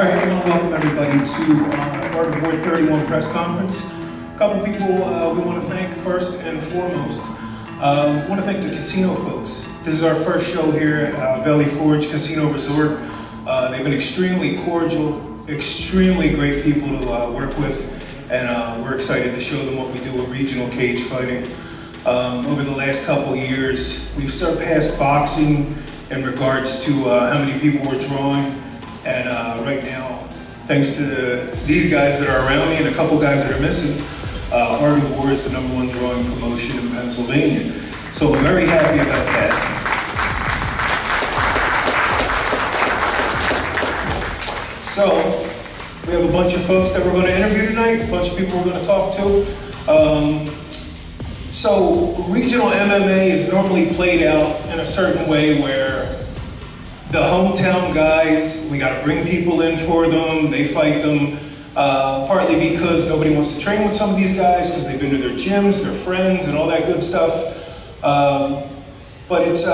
All right, I want to welcome everybody to AOW31 press conference. A couple people we want to thank first and foremost. I want to thank the casino folks. This is our first show here at Valley Forge Casino Resort. They've been extremely cordial, extremely great people to work with, and we're excited to show them what we do with regional cage fighting. Over the last couple years, we've surpassed boxing in regards to how many people we're drawing. And right now, thanks to these guys that are around me and a couple guys that are missing, Art of War is the #1 drawing promotion in Pennsylvania. So I'm very happy about that. So we have a bunch of folks that we're going to interview tonight, a bunch of people we're going to talk to. So regional MMA is normally played out in a certain way where the hometown guys, we got to bring people in for them, they fight them, partly because nobody wants to train with some of these guys because they've been to their gyms, their friends, and all that good stuff. But it's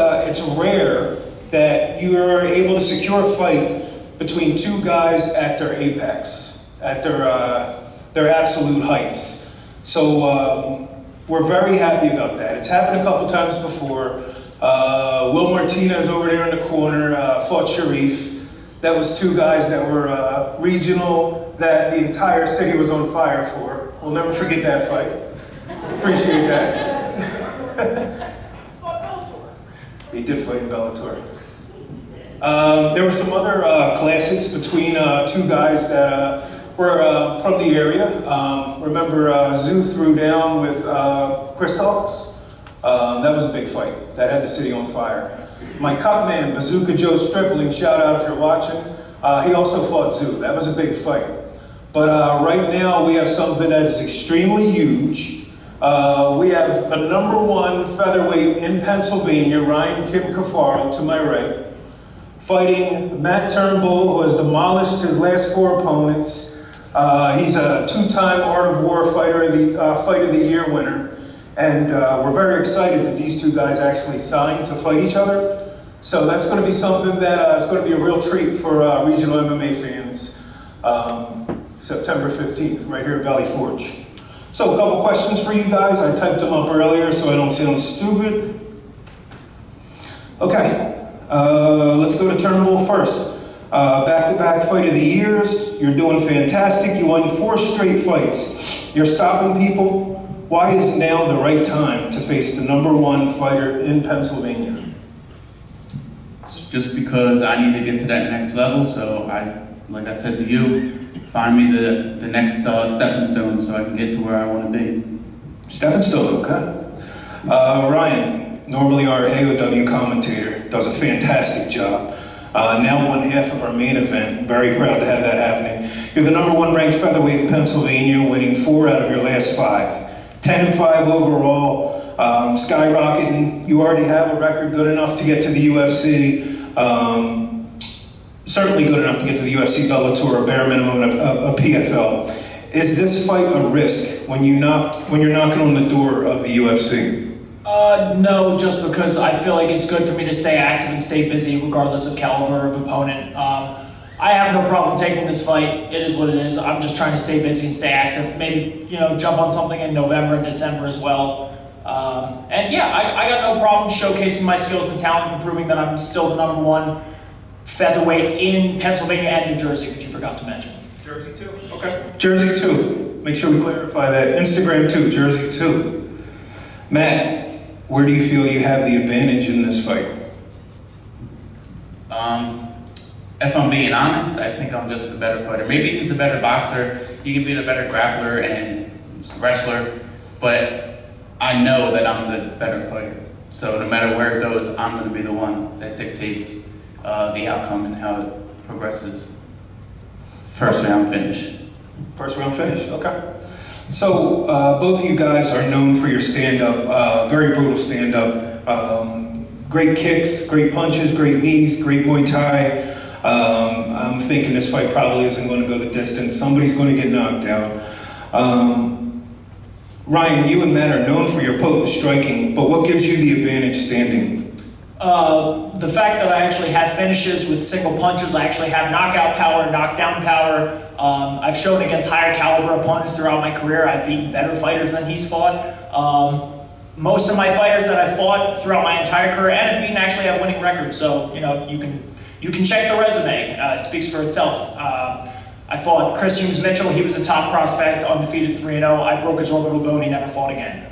rare that you are able to secure a fight between two guys at their apex, at their absolute heights. So we're very happy about that. It's happened a couple times before. Will Martinez over there in the corner fought Sharif. That was two guys that were regional, that the entire city was on fire for. We'll never forget that fight. Appreciate that. He did fight in Bellator. There were some other classics between two guys that were from the area. Remember Zoo threw down with Christophs? That was a big fight. That had the city on fire. My cup man, Bazooka Joe Stripling, shout out if you're watching. He also fought Zoo. That was a big fight. But right now we have something that is extremely huge. We have the #1 featherweight in Pennsylvania, Ryan Kim Cafaro, to my right, fighting Matt Turnbull, who has demolished his last 4 opponents. He's a 2-time Art of War Fight of the Year winner. And we're very excited that these two guys actually signed to fight each other. So that's going to be something that is going to be a real treat for regional MMA fans. September 15th, right here at Valley Forge. So a couple questions for you guys. I typed them up earlier so I don't sound stupid. Okay, let's go to Turnbull first. Back-to-back fight of the years. You're doing fantastic. You won 4 straight fights. You're stopping people. Why is now the right time to face the #1 fighter in Pennsylvania? It's just because I need to get to that next level, so like I said to you, find me the next stepping stone so I can get to where I want to be. Stepping stone, okay. Ryan, normally our AOW commentator, does a fantastic job. Now 1/2 of our main event, very proud to have that happening. You're the #1 ranked featherweight in Pennsylvania, winning 4 out of your last 5. 10-5 overall, skyrocketing. You already have a record good enough to get to the UFC. Certainly good enough to get to the UFC, Bellator, a bare minimum, a PFL. Is this fight a risk when you're knocking on the door of the UFC? No, just because I feel like it's good for me to stay active and stay busy regardless of caliber of opponent. I have no problem taking this fight. It is what it is. I'm just trying to stay busy and stay active. Maybe, jump on something in November and December as well. And yeah, I got no problem showcasing my skills and talent and proving that I'm still the #1 featherweight in Pennsylvania and New Jersey, which you forgot to mention. Jersey too. Okay. Jersey too. Make sure we clarify that. Instagram too, Jersey too. Matt, where do you feel you have the advantage in this fight? If I'm being honest, I think I'm just the better fighter. Maybe he's the better boxer, he can be the better grappler and wrestler, but I know that I'm the better fighter. So no matter where it goes, I'm going to be the one that dictates the outcome and how it progresses. First round finish. First round finish, okay. So both of you guys are known for your stand-up, very brutal stand-up. Great kicks, great punches, great knees, great Muay Thai. I'm thinking this fight probably isn't going to go the distance. Somebody's going to get knocked out. Ryan, you and Matt are known for your potent striking, but what gives you the advantage standing? The fact that I actually have finishes with single punches, I actually have knockout power, knockdown power. I've shown against higher caliber opponents throughout my career. I've beaten better fighters than he's fought. Most of my fighters that I've fought throughout my entire career and have beaten actually have winning records. So, you know, you can check the resume. It speaks for itself. I fought Chris Humes Mitchell. He was a top prospect, undefeated 3-0. I broke his orbital bone. He never fought again.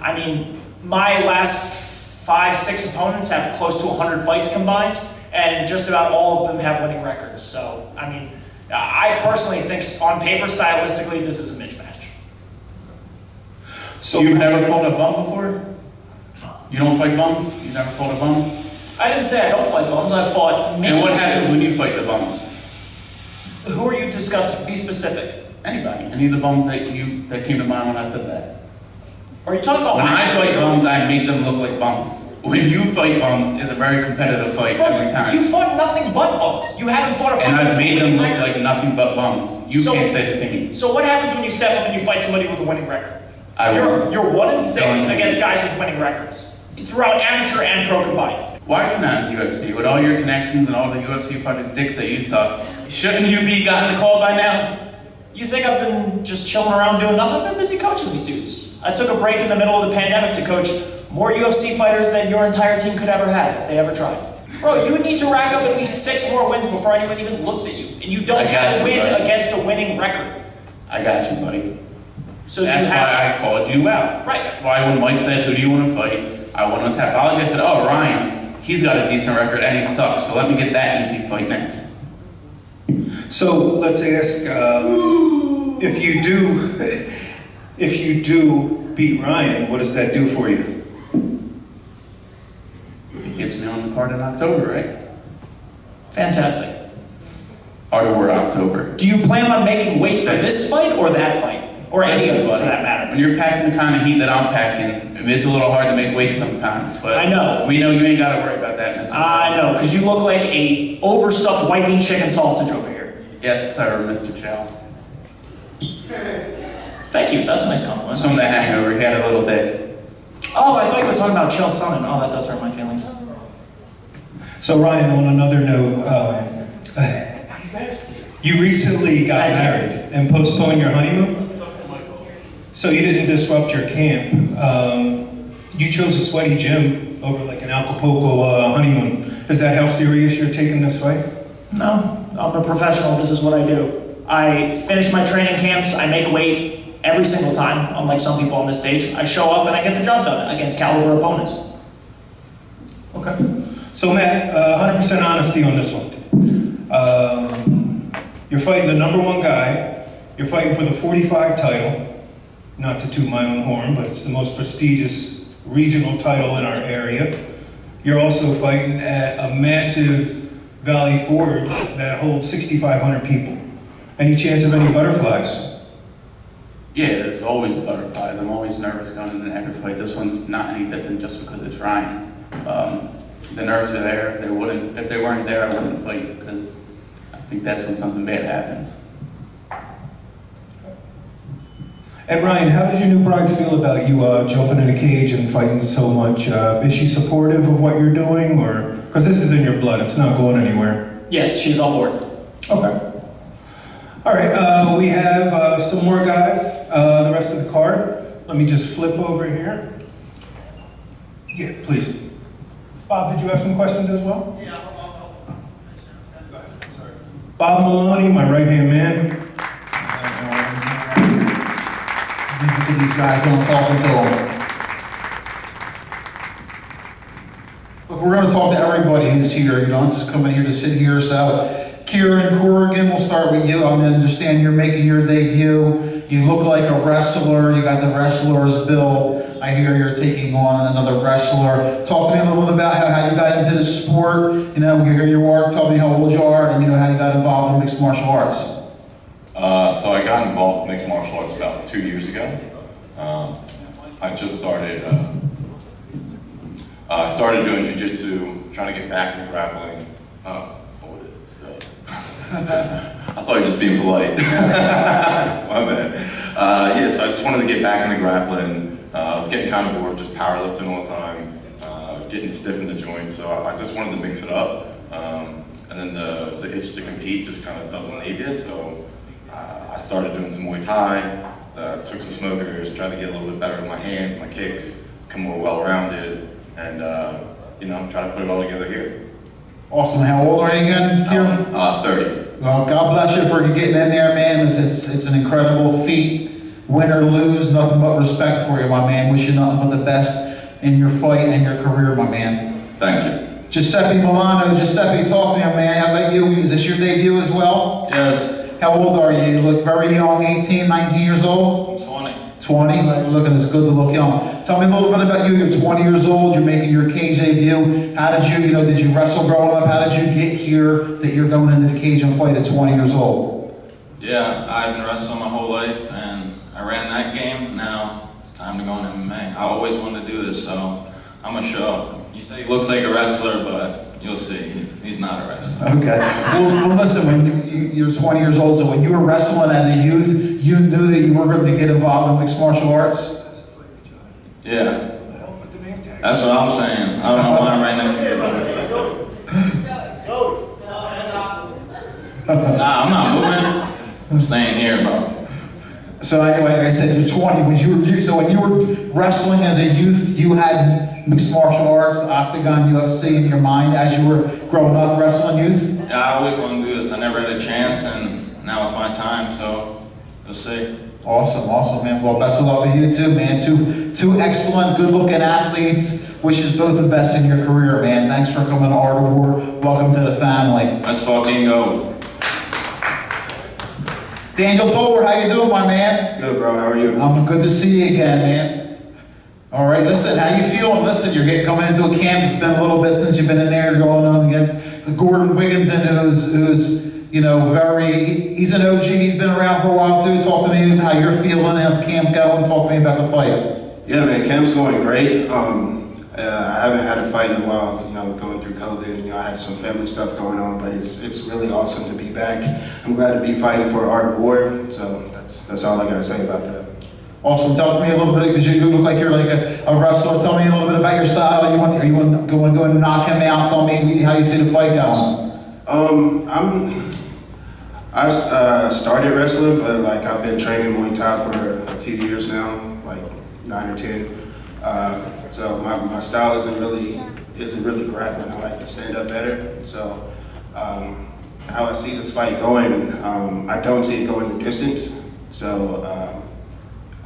I mean, my last 5-6 opponents have close to 100 fights combined, and just about all of them have winning records. So, I mean, I personally think on paper, stylistically, this is a mismatch. So you've never fought a bum before? You don't fight bums? You've never fought a bum? I didn't say I don't fight bums. I fought. And what happens when you fight the bums? Who are you discussing? Be specific. Anybody. Any of the bums that came to mind when I said that? Are you talking about when I fight bums, I make them look like bums. When you fight bums, it's a very competitive fight every time. You fought nothing but bums. You haven't fought a fight. And I've made them look like nothing but bums. You can't say the same. So what happens when you step up and you fight somebody with a winning record? You're 1-6 against guys with winning records throughout amateur and pro combined. Why are you not in the UFC? With all your connections and all the UFC fighters' dicks that you suck, shouldn't you be gotten the call by now? You think I've been just chilling around doing nothing? I've been busy coaching these dudes. I took a break in the middle of the pandemic to coach more UFC fighters than your entire team could ever have if they ever tried. Bro, you would need to rack up at least 6 more wins before anyone even looks at you. And you don't have to win against a winning record. I got you, buddy. So that's why I called you out. Right. That's why when Mike said, who do you want to fight? I went on Tapology. I said, oh, Ryan, he's got a decent record and he sucks, so let me get that easy fight next. So let's ask, if you do beat Ryan, what does that do for you? It gets me on the card in October, right? Fantastic. Or October. Do you plan on making weight for this fight or that fight? Or any of them, for that matter. When you're packing the kind of heat that I'm packing, it's a little hard to make weight sometimes. But I know. We know you ain't got to worry about that, Mr. I know, because you look like a overstuffed white meat chicken sausage over here. Yes, sir, Mr. Chow. Thank you. That's a nice compliment. It's from the hangover. He had a little dick. Oh, I thought you were talking about Chael Sonnen. Oh, that does hurt my feelings. So Ryan, on another note, you recently got married and postponed your honeymoon? So you didn't disrupt your camp. You chose a sweaty gym over like an Acapulco honeymoon. Is that how serious you're taking this fight? No, I'm a professional. This is what I do. I finish my training camps. I make weight every single time, unlike some people on this stage. I show up and I get the job done against caliber opponents. Okay. So Matt, 100% honesty on this one. You're fighting the #1 guy. You're fighting for the 45 title. Not to toot my own horn, but it's the most prestigious regional title in our area. You're also fighting at a massive Valley Forge that holds 6,500 people. Any chance of any butterflies? Yeah, there's always butterflies. I'm always nervous going into every fight. This one's not any different just because it's Ryan. The nerves are there. If they weren't there, I wouldn't fight because I think that's when something bad happens. And Ryan, how does your new bride feel about you jumping in a cage and fighting so much? Is she supportive of what you're doing, or because this is in your blood, it's not going anywhere? Yes, she's on board. Okay. All right, we have some more guys, the rest of the card. Let me just flip over here. Yeah, please. Bob, did you have some questions as well? Yeah, Go ahead, I'm sorry. Bob Maloney, my right-hand man. Look at these guys, don't talk to them. Look, we're going to talk to everybody who's here. You don't just come in here to sit here. So, Kieran Corrigan, we'll start with you. I understand you're making your debut. You look like a wrestler. You got the wrestler's build. I hear you're taking on another wrestler. Talk to me a little bit about how you got into the sport. You know, here you are. Tell me how old you are, and you know how you got involved in mixed martial arts. So I got involved in mixed martial arts about 2 years ago. I just started. I started doing jiu-jitsu, trying to get back into grappling. I thought you were just being polite. My bad. So I just wanted to get back into grappling. I was getting kind of bored just powerlifting all the time. getting stiff in the joints, so I just wanted to mix it up. And then the itch to compete just kind of doesn't leave you, so I started doing some Muay Thai, took some smokers, tried to get a little bit better with my hands, my kicks, become more well-rounded, and try to put it all together here. Awesome. How old are you again, Kieran? 30. Well, God bless you for getting in there, man. It's an incredible feat. Win or lose, nothing but respect for you, my man. Wish you nothing but the best in your fight and your career, my man. Thank you. Giuseppe Milano. Giuseppe, talk to me, man. How about you? Is this your debut as well? Yes. How old are you? You look very young, 18, 19 years old? 20. 20? You're looking as good to look young. Tell me a little bit about you. You're 20 years old. You're making your cage debut. How did you, did you wrestle growing up? How did you get here that you're going into the cage and fight at 20 years old? Yeah, I've been wrestling my whole life, and I ran that game. Now it's time to go in MMA. I always wanted to do this, so I'm gonna show. You say he looks like a wrestler, but you'll see, he's not a wrestler. Okay. Well, listen, when you're 20 years old, so when you were wrestling as a youth, you knew that you were going to get involved in mixed martial arts? Yeah. That's what I'm saying. I don't know why I'm right next to you. Nah, I'm not moving. I'm staying here, bro. So anyway, like I said, you're 20. So when you were wrestling as a youth, you had mixed martial arts, Octagon, UFC in your mind as you were growing up wrestling youth? Yeah, I always wanted to do this. I never had a chance, and now it's my time, so we'll see. Awesome, man. Well, best of luck to you too, man. Two excellent, good-looking athletes. Wishes both the best in your career, man. Thanks for coming to Art of War. Welcome to the family. Let's fucking go. Daniel Tolbert, how you doing, my man? Good, bro. How are you? I'm good to see you again, man. All right, listen, how you feeling? Listen, you're coming into a camp. It's been a little bit since you've been in there, going on against Gordon Wigginton, who's he's an OG. He's been around for a while too. Talk to me how you're feeling. How's camp going? Talk to me about the fight. Yeah, man. Camp's going great. I haven't had a fight in a while. Going through COVID. I had some family stuff going on, but it's really awesome to be back. I'm glad to be fighting for Art of War. So that's all I gotta say about that. Awesome. Tell me a little bit, because you look like you're like a wrestler. Tell me a little bit about your style. Are you want to go and knock him out? Tell me how you see the fight going. I started wrestling, but I've been training Muay Thai for a few years now, 9 or 10. So my style isn't really grappling. I like to stand up better. So how I see this fight going, I don't see it going the distance. So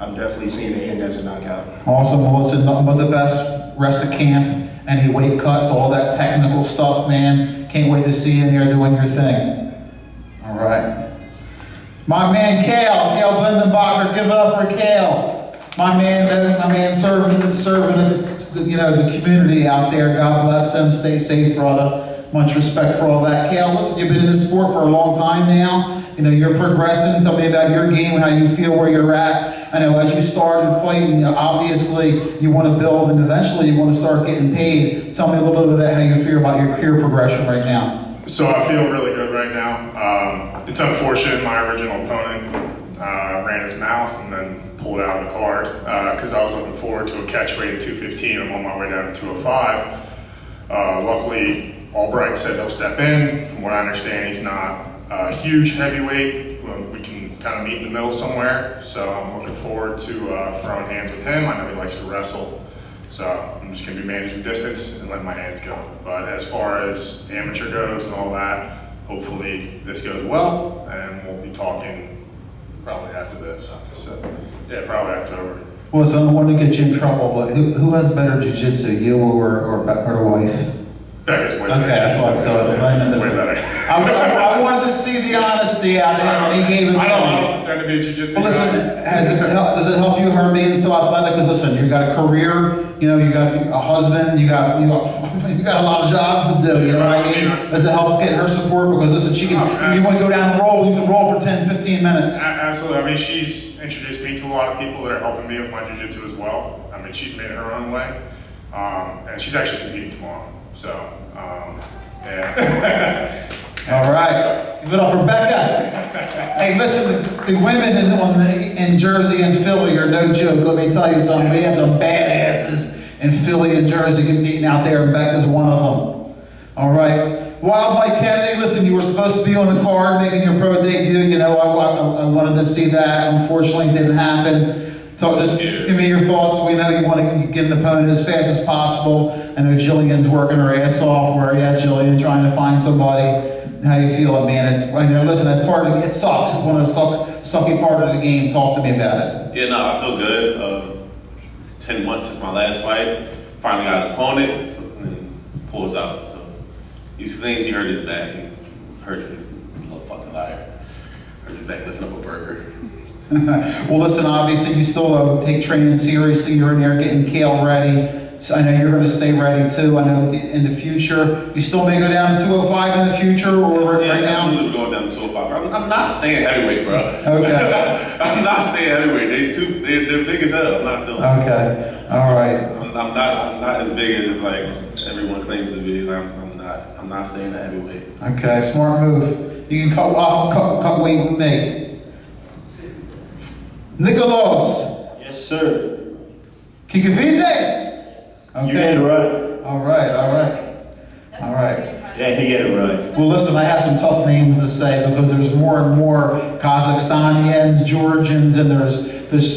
I'm definitely seeing it end as a knockout. Awesome. Well, listen, nothing but the best. Rest of camp, any weight cuts, all that technical stuff, man. Can't wait to see you in there doing your thing. All right. My man, Kale Blindenbacher, give it up for Kale. My man serving the community out there. God bless him. Stay safe, brother. Much respect for all that. Kale, listen, you've been in this sport for a long time now. You're progressing. Tell me about your game, how you feel, where you're at. I know as you started fighting, obviously you want to build, and eventually you want to start getting paid. Tell me a little bit about how you feel about your career progression right now. So I feel really good right now. It's unfortunate my original opponent ran his mouth and then pulled out of the card because I was looking forward to a catch weight of 215. I'm on my way down to 205. Luckily, Albright said he'll step in. From what I understand, he's not a huge heavyweight. We can kind of meet in the middle somewhere. So I'm looking forward to throwing hands with him. I know he likes to wrestle. So I'm just going to be managing distance and letting my hands go. But as far as amateur goes and all that, hopefully this goes well, and we'll be talking probably after this. So yeah, probably October. Well, listen, I don't want to get you in trouble, but who has better jiu-jitsu, you or the wife? Becca's way Okay, better. I thought so. Way better. I wanted to see the honesty out of him, and he gave it to me. I don't pretend to be a jiu-jitsu Well, listen, guy. does it help you, her being so athletic? Because listen, you got a career, you got a husband, you got a lot of jobs to do. You know what I mean? Does it help get her support? Because listen, she can. You want to go down and roll, you can roll for 10, 15 minutes. Absolutely. I mean, she's introduced me to a lot of people that are helping me with my jiu-jitsu as well. I mean, she's made it her own way, and she's actually competing tomorrow. So, yeah. All right, give it up for Becca. Hey, listen, the women in Jersey and Philly are no joke. Let me tell you something. We have some badasses in Philly and Jersey competing out there, and Becca's one of them. All right. Wild Mike Kennedy, listen, you were supposed to be on the card making your pro debut. You know, I wanted to see that. Unfortunately, it didn't happen. Talk just give me your thoughts. We know you want to get an opponent as fast as possible. I know Jillian's working her ass off. Where you at, Jillian, trying to find somebody. How you feeling, man? It's, I know, listen, that's part of it. It sucks. It's one of the sucky part of the game. Talk to me about it. Yeah, no, I feel good. 10 months since my last fight. Finally got an opponent and pulls out. So he's claims he hurt his back. He hurt his little fucking liar. Hurt his back lifting up a burger. Well, listen, obviously you still take training seriously. You're in there getting Kale ready. So I know you're going to stay ready too. I know in the future, you still may go down to 205 in the future, or yeah, right now? Absolutely going down to 205. I'm not staying heavyweight, bro. Okay. I'm not staying heavyweight. They're big as hell. I'm not doing it. Okay. All right. I'm not as big as like everyone claims to be. I'm not staying at heavyweight. Okay, smart move. You can cut weight with me. Nicolas. Yes, sir. Kikavide. Okay. You get it right. All right. Yeah, he get it right. Well, listen, I have some tough names to say because there's more and more Kazakhstanians, Georgians, and there's.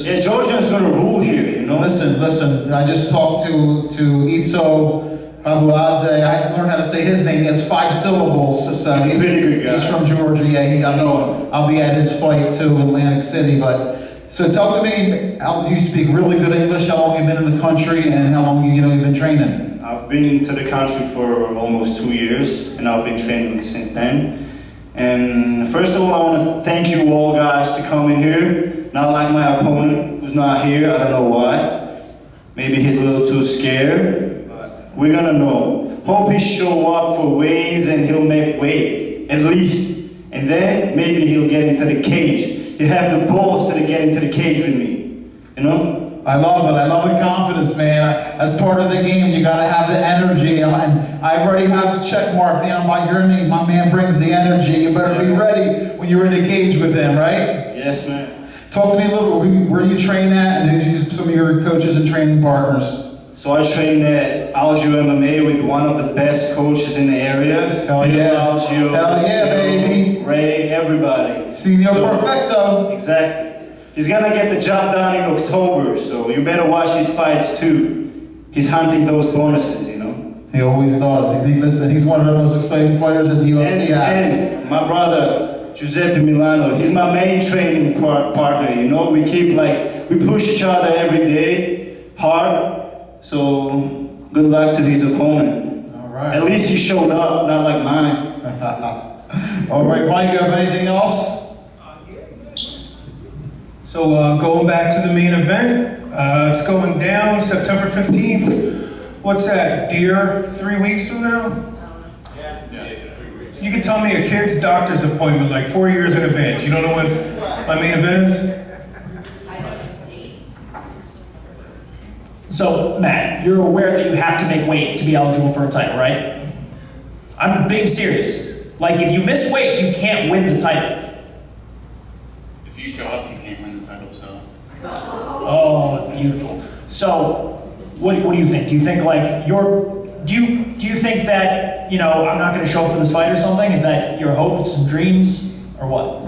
Yeah, Georgians gonna rule here, you know. Listen. I just talked to Itzo Abuladze. I learned how to say his name. He has 5 syllables, so he's Pretty good guy. He's from Georgia. Yeah, I know him. I'll be at his fight too in Atlantic City. But so tell me, you speak really good English. How long you been in the country, and how long you've been training? I've been to the country for almost 2 years, and I've been training since then. And first of all, I want to thank you all guys to come in here. Not like my opponent, who's not here. I don't know why. Maybe he's a little too scared, but we're gonna know. Hope he show up for weigh-ins and he'll make weight, at least. And then maybe he'll get into the cage. He'll have the balls to get into the cage with me, you know? I love it. I love the confidence, man. That's part of the game. You got to have the energy. And I already have a check mark down by your name. My man brings the energy. You better be ready when you're in the cage with him, right? Yes, man. Talk to me a little. Where do you train at, and who's some of your coaches and training partners? So I train at Algio MMA with one of the best coaches in the area. Hell yeah. Algio, Hell yeah, baby. Ray, everybody. Senor Perfecto. Exactly. He's gonna get the job done in October, so you better watch his fights too. He's hunting those bonuses, you know? He always does. Listen, he's one of the most exciting fighters that the UFC has. And my brother, Giuseppe Milano, he's my main training partner, you know? We push each other every day, hard. So, good luck to his opponent. All right. At least he showed up, not like mine. All right, Mike, you have anything else? So going back to the main event, it's going down September 15th. What's that, dear, 3 weeks from now? Yeah. You can tell me a kid's doctor's appointment like 4 years in advance. You don't know when my main event is? So, Matt, you're aware that you have to make weight to be eligible for a title, right? I'm being serious. Like, if you miss weight, you can't win the title. If you show up, you can't win the title, so. Oh, beautiful. So, what do you think? Do you think like do you think that, you know, I'm not going to show up for this fight or something? Is that your hopes and dreams, or what?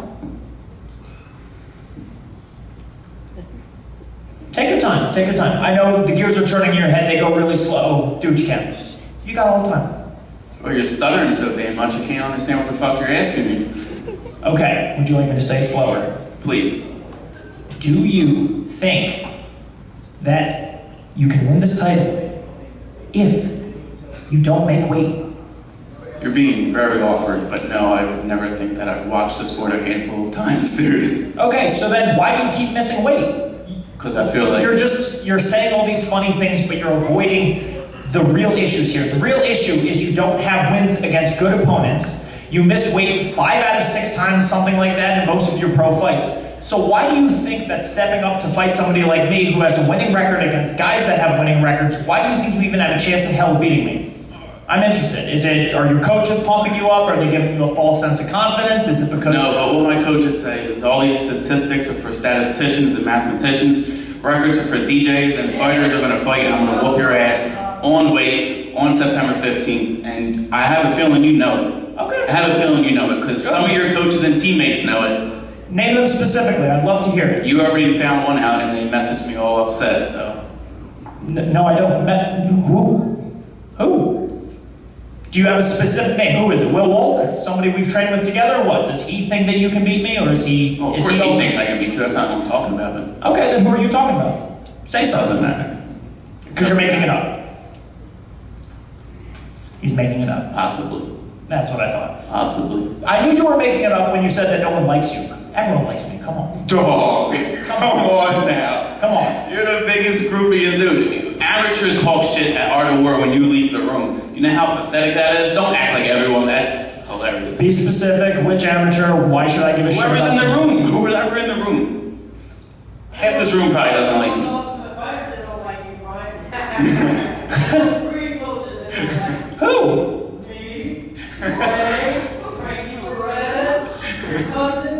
Take your time. Take your time. I know the gears are turning in your head. They go really slow. Do what you can. You got all the time. Or you're stuttering so damn much I can't understand what the fuck you're asking me. Okay. Would you like me to say it slower? Please. Do you think that you can win this title if you don't make weight? You're being very awkward, but no, I would never think that. I've watched the sport a handful of times, dude. Okay, so then why do you keep missing weight? Because I feel like... You're saying all these funny things, but you're avoiding the real issues here. The real issue is you don't have wins against good opponents. You miss weight 5 out of 6 times, something like that, in most of your pro fights. So why do you think that stepping up to fight somebody like me who has a winning record against guys that have winning records, why do you think you even have a chance in hell beating me? I'm interested. Are your coaches pumping you up? Are they giving you a false sense of confidence? Is it because... No, but what my coaches say is all these statistics are for statisticians and mathematicians. records are for DJs, and fighters are gonna fight, and I'm gonna whoop your ass on weight on September 15th. And I have a feeling you know it. Okay. I have a feeling you know it, because some of your coaches and teammates know it. Name them specifically. I'd love to hear it. You already found one out, and they messaged me all upset, so. No, I don't. Who? Who? Do you have a specific name? Who is it? Will Wolk? Somebody we've trained with together? What? Does he think that you can beat me, or is he? Well, of is course he open? thinks I can beat you, that's not what I'm talking about, but. Okay, then who are you talking about? Say something then. Because you're making it up. He's making it up. Possibly. That's what I thought. Possibly. I knew you were making it up when you said that no one likes you. Everyone likes me. Come on. Dog. Come on now. Come on. You're the biggest groupie in dude. Amateurs talk shit at Art of War when you leave the room. You know how pathetic that is? Don't act like everyone. That's hilarious. Be specific. Which amateur? Why should I give a shit Whoever's about in the them? room. Who was ever in the room. Half this room probably doesn't like you. Who?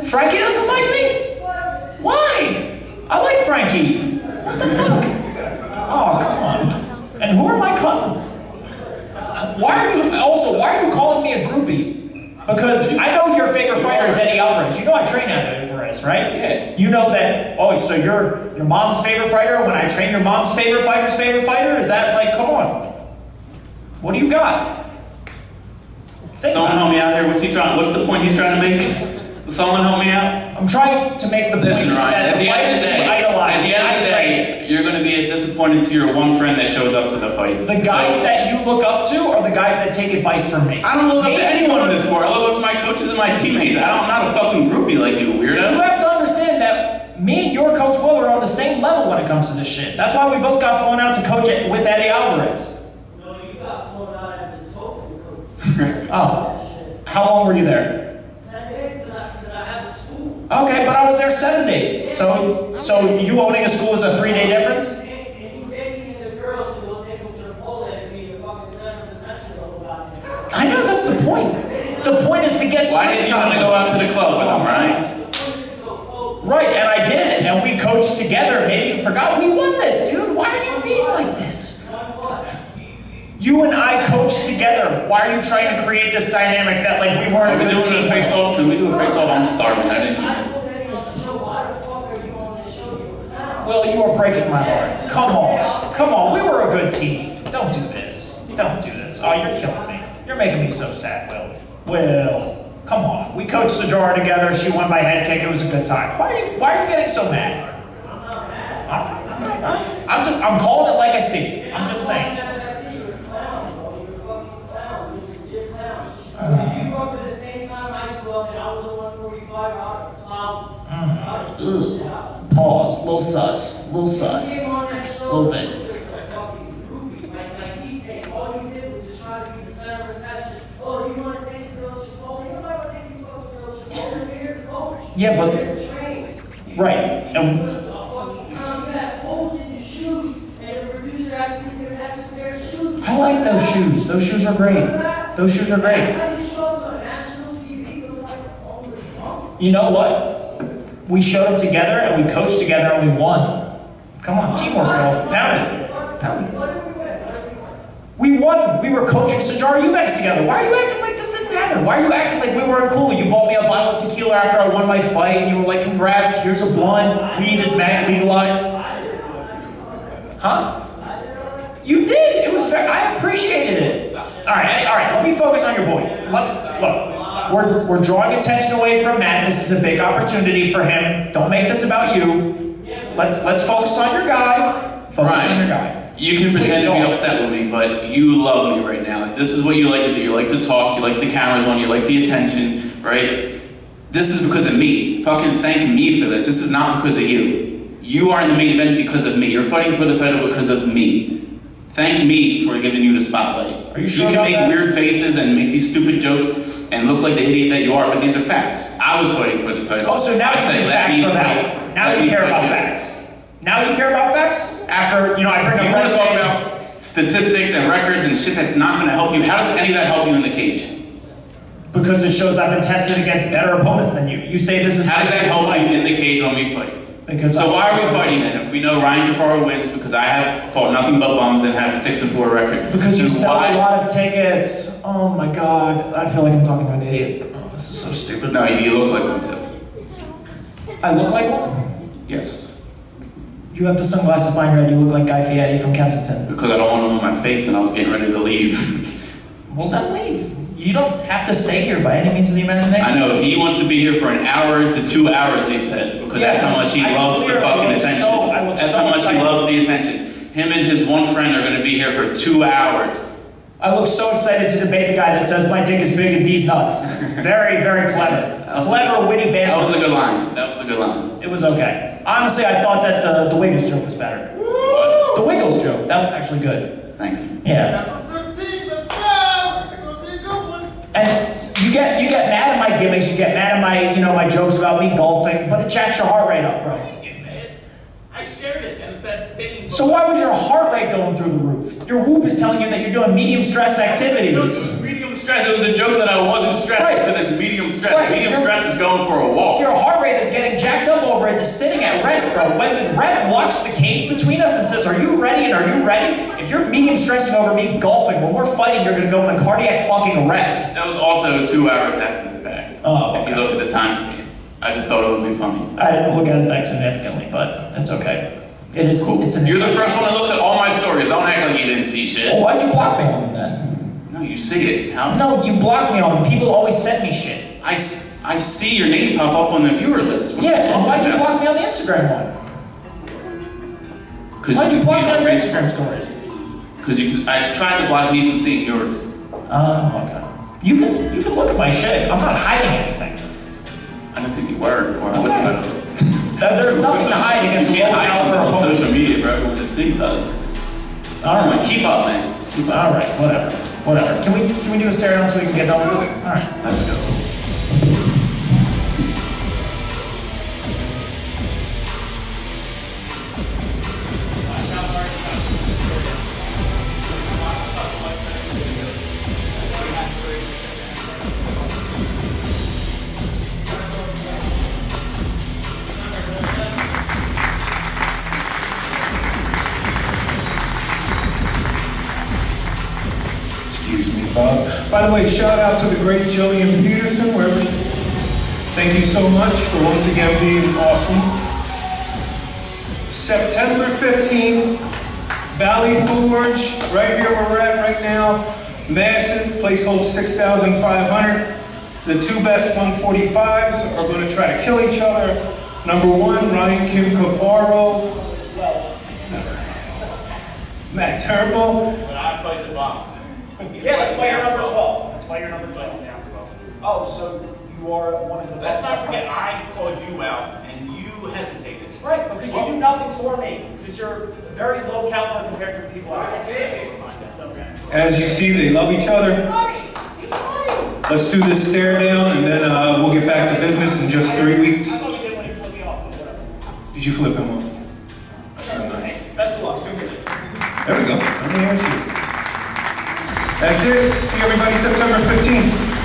Frankie doesn't like me? Why? I like Frankie. What the fuck? Oh, come on. And who are my cousins? Why are you calling me a groupie? Because I know your favorite fighter is Eddie Alvarez. You know I train Eddie Alvarez, right? Yeah. You know that, oh, so you're your mom's favorite fighter when I train your mom's favorite fighter's favorite fighter? Is that like, come on. What do you got? Someone help me out here. What's the point he's trying to make? Someone help me out? I'm trying to make the point Listen, Ryan, that at the end of the day, idolize. at the end of the day, you're going to be disappointed to your one friend that shows up to the fight. The guys that you look up to are the guys that take advice from me. I don't look up to anyone in this sport. I look up to my coaches and my teammates. I'm not a fucking groupie like you, weirdo. You have to understand that me and your coach Will are on the same level when it comes to this shit. That's why we both got flown out to coach it with Eddie Alvarez. No, you got flown out as a token coach. Oh. How long were you there? 10 days because I had the school. Okay, but I was there 7 days. So you owning a school is a 3-day difference? And you begging the girls to go take them to Chipotle and be the fucking center of attention the whole goddamn time. I know, that's the point. The point is to get Why didn't you want to go out to the club with them, right? Right, and I did, and we coached together. Maybe you forgot we won this, dude. Why are you being like this? You and I coached together. Why are you trying to create this dynamic that like we weren't Are we a good doing team? a face-off? Can we do a face-off? I'm starving. I didn't eat. Why the fuck are you on the show? You were found. Well, you are breaking my heart. Come on. We were a good team. Don't do this. Don't do this. Oh, you're killing me. You're making me so sad, Will. Will, come on. We coached Sajara together. She won by head kick. It was a good time. Why are you getting so mad? I'm calling it like I see it. I'm just saying. You grew up at the same time I grew up, and I was a 145 Pause. Little sus. Little bit. Like he's saying, all you did was just try to be the center of attention. Oh, you want to take the girls to Chipotle? You don't want to take these fucking girls to Chipotle. You're here to coach. Yeah, but You're trained. right. And You got holes in your shoes, and the producer had to give an extra pair of shoes. I like those shoes. Those shoes are great. Those shoes are great. You know what? We showed up together and we coached together and we won. Come on, teamwork, bro. Pound it. We won. We were coaching Sajara Eubanks together. Why are you acting like this didn't happen? Why are you acting like we weren't cool? You bought me a bottle of tequila after I won my fight and you were like, congrats, here's a blunt. Weed is legalized. Huh? You did. It was very, I appreciated it. All right. Let me focus on your boy. Look, we're drawing attention away from Matt. This is a big opportunity for him. Don't make this about you. Let's focus on your guy. Focus on your guy. You can pretend to be upset with me, but you love me right now. Like, this is what you like to do. You like to talk. You like the cameras on. You like the attention, right? This is because of me. Fucking thank me for this. This is not because of you. You are in the main event because of me. You're fighting for the title because of me. Thank me for giving you the spotlight. Are you sure You about can make that? weird faces and make these stupid jokes and look like the idiot that you are, but these are facts. I was fighting for the title. Oh, so now I you said, need let facts me for fight. that. Now Let you me care fight about you. facts. Now you care about facts? After, I bring up You want to talk resumes. about statistics and records and shit that's not going to help you? How does any of that help you in the cage? Because it shows I've been tested against better opponents than you. You say this is How does that my help fight. you in the cage when we fight? Because So why are we fighting then? If we know Ryan Cafaro wins because I have fought nothing but bums and have a 6-4 record. Because you then sell why- a lot of tickets. Oh my God, I feel like I'm talking to an idiot. Oh, this is so stupid. No, you look like one too. I look like one? Yes. You have the sunglasses behind your head, you look like Guy Fieri from Kensington. Because I don't want them on my face and I was getting ready to leave. Well, then leave. You don't have to stay here by any means of the imagination. I know, he wants to be here for 1 hour to 2 hours, they said, because that's how much he loves the fucking attention. That's how much he loves the attention. Him and his one friend are gonna be here for 2 hours. I look so excited to debate the guy that says my dick is big and D's nuts. Very, very clever. Clever, witty banter. That was a good line. That was a good line. It was okay. Honestly, I thought that the Wiggles joke was better. What? The Wiggles joke, that was actually good. Thank you. Yeah. Number 15, let's go! It's gonna be a good one. And you get mad at my gimmicks, you get mad at my, my jokes about me golfing, but it jacks your heart rate up, bro. I shared it and said same. So why was your heart rate going through the roof? Your whoop is telling you that you're doing medium stress activities. Medium stress. It was a joke that I wasn't stressed Right. because it's medium stress. Right. Medium stress is going for a walk. Your heart rate is getting jacked up over it, sitting at rest, bro. When the ref locks the cage between us and says, "Are you ready?" and "Are you ready?" If you're medium stressing over me golfing, when we're fighting, you're gonna go into cardiac fucking arrest. That was also 2 hours after the fact. Oh, If you okay. look at the timestamp, I just thought it would be funny. I didn't look at it that significantly, but it's okay. It is. It's an. You're the first one that looks at all my stories. Don't act like you didn't see shit. Well, why'd you block me on them then? No, you see it. How? No, you blocked me on them. People always send me shit. I see your name pop up on the viewer list. What are Yeah, and talking why'd you about? block me on the Instagram one? 'Cause Why'd you can block see me it on your Facebook. Instagram stories? Because I tried to block me from seeing yours. Oh, okay. You can look at my shit. I'm not hiding anything. I don't think you were, or I would have tried to. There's nothing to hide against You a can't hide caliber something on opponent. social media, bro. Everyone just see does. All right. Keep up, man. Keep up. All right, whatever. Can we do a stare down so we can get done with this? All right. Let's go. Excuse me, Bob. By the way, shout out to the great Jillian Peterson, wherever she is. Thank you so much for once again being awesome. September 15th, Valley Forge, right here where we're at right now. Massive, place holds 6,500. The two best 145s are going to try to kill each other. Number 1, Ryan Kim Cafaro. Matt Turnbull. But I fight the box. Yeah, that's why you're number 12. That's why you're number 12. Oh, so you are one of the Let's best. not forget I called you out and you hesitated. Right, because you do nothing for me. Because you're very low caliber compared to the people out there. That's okay. As you see, they love each other. Let's do this stare down and then we'll get back to business in just 3 weeks. I thought you did when you flipped me off, but whatever. Did you flip him off? That's not nice. Best of luck. Good good. There we go. Let me hear you. That's it. See everybody September 15th.